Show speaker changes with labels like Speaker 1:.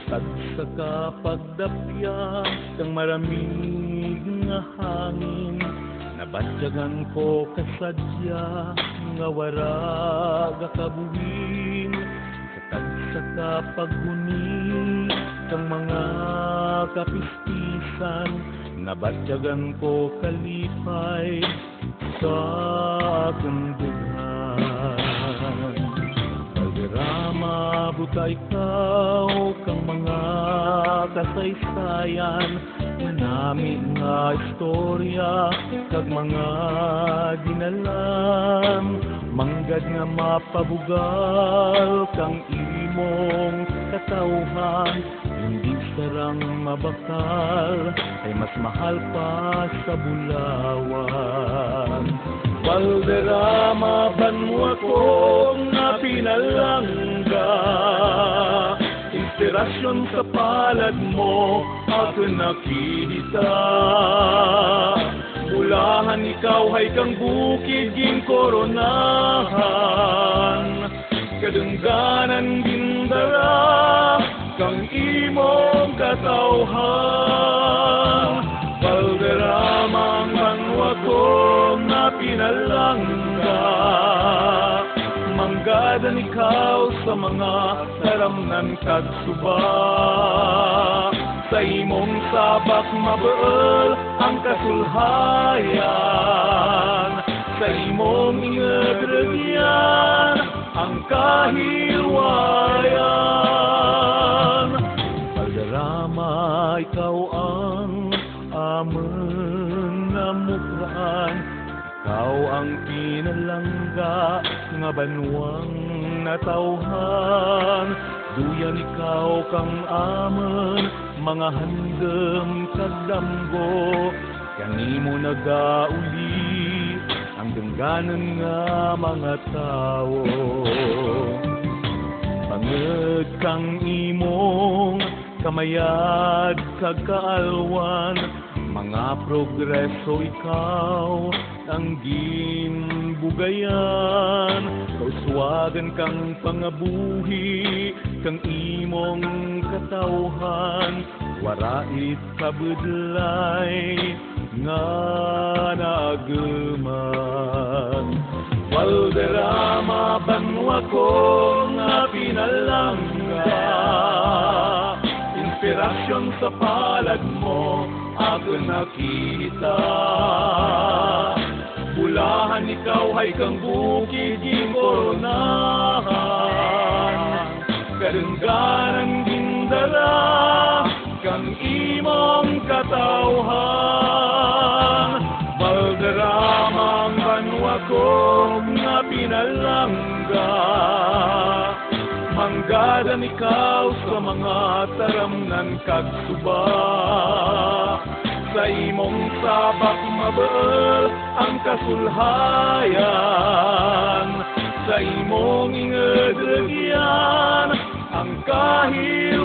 Speaker 1: Tagsa ka pagdapya kang maramig nga hangin, nabatyagan ko kasadya nga warag kabuhin. Tagsa ka paghuni kang mga kapistisan, nabatyagan ko kalipay sa kandughan. Valderrama, buta ikaw kang mga kasaysayan, manami nga istorya kag mga dinalan. Manggad nga mapabugal kang imong katawhan, hindi sarang mabakal ay mas mahal pa sa bulawan. Valderrama, banwa ko nga pinalangga, inspirasyon sa palad mo ako nakita. Bulahan ikaw ay kang bukid ging koronahan, kadungganan gindara kang imong katawhan. Valderrama, manwa ko nga pinalangga, manggadan ikaw sa mga taramnan kag suba. Sa imong sabak mabeol ang kasulhayan, sa imong ingedregyan ang kahilwayan. Valderrama, ikaw ang amon na mukraan, ikaw ang pinalangga nga banwang natawhan. Duyan ikaw kang amon mga handem kag damgo, kanimo nagauli ang dengganan nga mga tao. Panged kang imong kamayad kag kaalwan, mga progreso ikaw ang ginbugayan. Kauswagan kang pangabuhi kang imong katawhan, warait kabudlay nga naageman. Valderrama, banwa ko nga pinalangga, inspirasyon sa palad mo ako nakita. Bulahan ikaw ay kang bukid ging koronahan, kadungganan gindara kang imong katawhan. Valderrama, banwa ko nga pinalangga, manggadan ikaw sa mga taramnan kag suba. Sa imong sabak mabeol ang kasulhayan, sa imong ingedregyan ang kahil